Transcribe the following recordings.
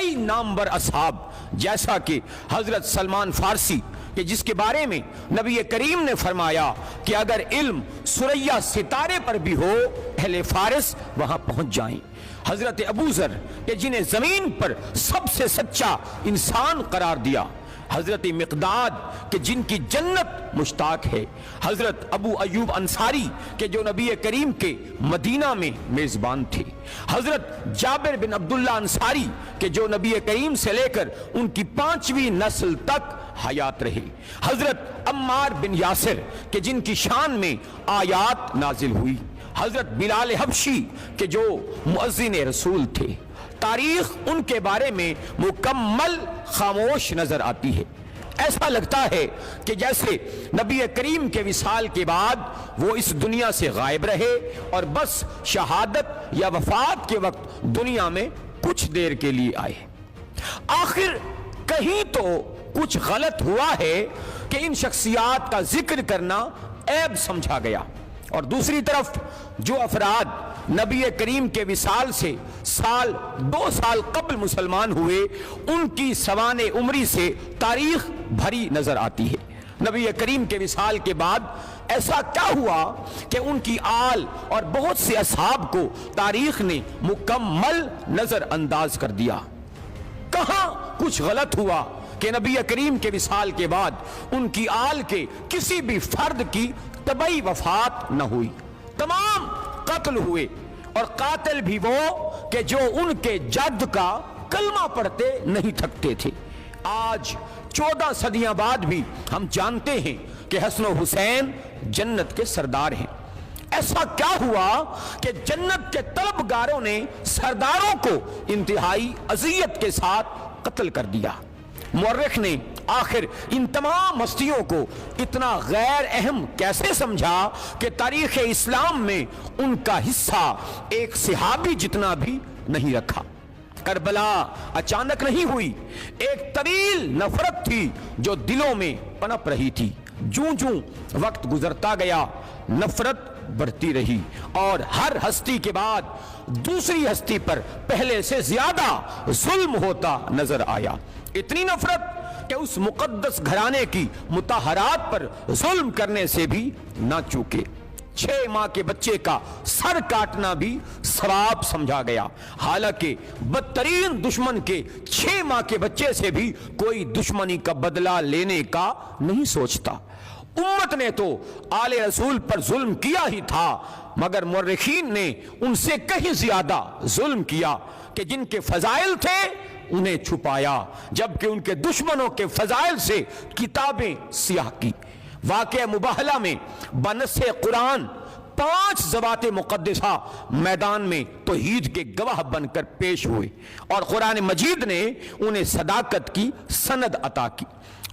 کئی نامور اصحاب، جیسا کہ حضرت سلمان فارسی کہ جس کے بارے میں نبی کریم نے فرمایا کہ اگر علم ثریا ستارے پر بھی ہو اہل فارس وہاں پہنچ جائیں، حضرت ابو ذر کہ جنہیں زمین پر سب سے سچا انسان قرار دیا، حضرت مقداد کہ جن کی جنت مشتاق ہے، حضرت ابو ایوب انصاری کہ جو نبی کریم کے مدینہ میں میزبان تھے، حضرت جابر بن عبداللہ انصاری کہ جو نبی کریم سے لے کر ان کی 5ویں نسل تک حیات رہے، حضرت عمار بن یاسر کہ جن کی شان میں آیات نازل ہوئی، حضرت بلال حبشی کہ جو مؤذن رسول تھے۔ تاریخ ان کے بارے میں مکمل خاموش نظر آتی ہے، ایسا لگتا ہے کہ جیسے نبی کریم کے وصال کے بعد وہ اس دنیا سے غائب رہے اور بس شہادت یا وفات کے وقت دنیا میں کچھ دیر کے لیے آئے۔ آخر کہیں تو کچھ غلط ہوا ہے کہ ان شخصیات کا ذکر کرنا عیب سمجھا گیا، اور دوسری طرف جو افراد نبی کریم کے وصال سے 2 سال قبل مسلمان ہوئے ان کی سوانح عمری سے تاریخ بھری نظر آتی ہے۔ نبی کریم کے وصال کے بعد ایسا کیا ہوا کہ ان کی آل اور بہت سے اصحاب کو تاریخ نے مکمل نظر انداز کر دیا؟ کہاں کچھ غلط ہوا کہ نبی کریم کے وصال کے بعد ان کی آل کے کسی بھی فرد کی طبعی وفات نہ ہوئی؟ تمام قتل ہوئے، اور قاتل بھی وہ کہ جو ان کے جد کا کلمہ پڑھتے نہیں تھکتے تھے۔ آج 14 صدیاں بعد بھی ہم جانتے ہیں کہ حسن و حسین جنت کے سردار ہیں۔ ایسا کیا ہوا کہ جنت کے طلبگاروں نے سرداروں کو انتہائی اذیت کے ساتھ قتل کر دیا؟ مورخ نے آخر ان تمام ہستیوں کو اتنا غیر اہم کیسے سمجھا کہ تاریخ اسلام میں ان کا حصہ ایک صحابی جتنا بھی نہیں رکھا؟ کربلا اچانک نہیں ہوئی، ایک طویل نفرت تھی جو دلوں میں پنپ رہی تھی۔ جوں جوں وقت گزرتا گیا نفرت بڑھتی رہی، اور ہر ہستی کے بعد دوسری ہستی پر پہلے سے زیادہ ظلم ہوتا نظر آیا۔ اتنی نفرت کہ اس مقدس گھرانے کی مطہرات پر ظلم کرنے سے بھی نہ چوکے۔ 6 ماہ کے بچے کا سر کاٹنا بھی ثواب سمجھا گیا، حالانکہ بدترین دشمن کے 6 ماہ کے بچے سے بھی کوئی دشمنی کا بدلہ لینے کا نہیں سوچتا۔ امت نے تو آل رسول پر ظلم کیا ہی تھا، مگر مورخین نے ان سے کہیں زیادہ ظلم کیا کہ جن کے فضائل تھے انہیں چھپایا، جبکہ ان کے دشمنوں کے فضائل سے کتابیں سیاہ کی۔ واقعہ مباہلہ میں بنص قرآن 5 ذوات مقدسہ میدان میں توحید کے گواہ بن کر پیش ہوئے، اور قرآن مجید نے انہیں صداقت کی سند عطا کی۔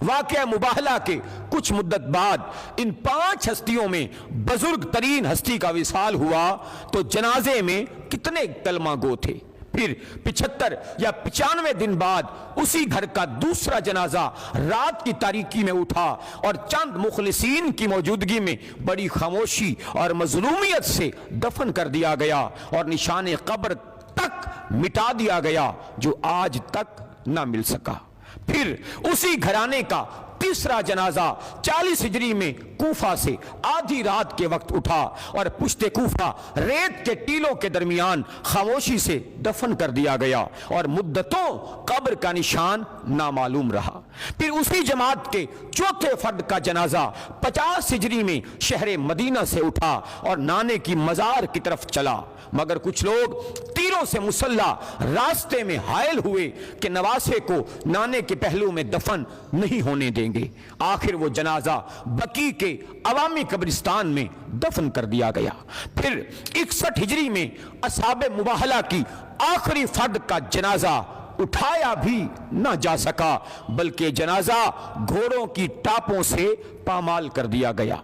واقعہ مباہلہ کے کچھ مدت بعد ان 5 ہستیوں میں بزرگ ترین ہستی کا وصال ہوا تو جنازے میں کتنے کلمہ گو تھے؟ پھر 75 یا 95 دن بعد اسی گھر کا دوسرا جنازہ رات کی تاریکی میں اٹھا، اور چند مخلصین کی موجودگی میں بڑی خاموشی اور مظلومیت سے دفن کر دیا گیا، اور نشان قبر تک مٹا دیا گیا جو آج تک نہ مل سکا۔ پھر اسی گھرانے کا تیسرا جنازہ 40 ہجری میں کوفہ سے آدھی رات کے وقت اٹھا، اور پشت کوفہ ریت کے ٹیلوں کے درمیان خاموشی سے دفن کر دیا گیا، اور مدتوں قبر کا نشان نامعلوم رہا۔ پھر اسی جماعت کے چوتھے فرد کا جنازہ 50 ہجری میں شہر مدینہ سے اٹھا اور نانے کی مزار کی طرف چلا، مگر کچھ لوگ تیروں سے مسلح راستے میں حائل ہوئے کہ نواسے کو نانے کے پہلو میں دفن نہیں ہونے دیں گے۔ آخر وہ جنازہ بقیع کے عوامی قبرستان میں دفن کر دیا گیا۔ پھر 61 ہجری میں اصحاب مباہلہ کی آخری فرد کا جنازہ اٹھایا بھی نہ جا سکا، بلکہ جنازہ گھوڑوں کی ٹاپوں سے پامال کر دیا گیا۔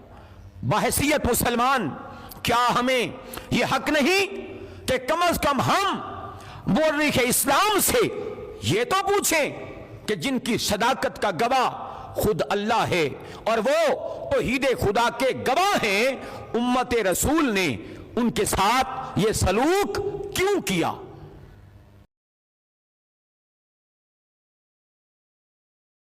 بحیثیت مسلمان کیا ہمیں یہ حق نہیں کہ کم از کم ہم مورخ اسلام سے یہ تو پوچھیں کہ جن کی صداقت کا گواہ خود اللہ ہے اور وہ توحید خدا کے گواہ ہیں، امت رسول نے ان کے ساتھ یہ سلوک کیوں کیا؟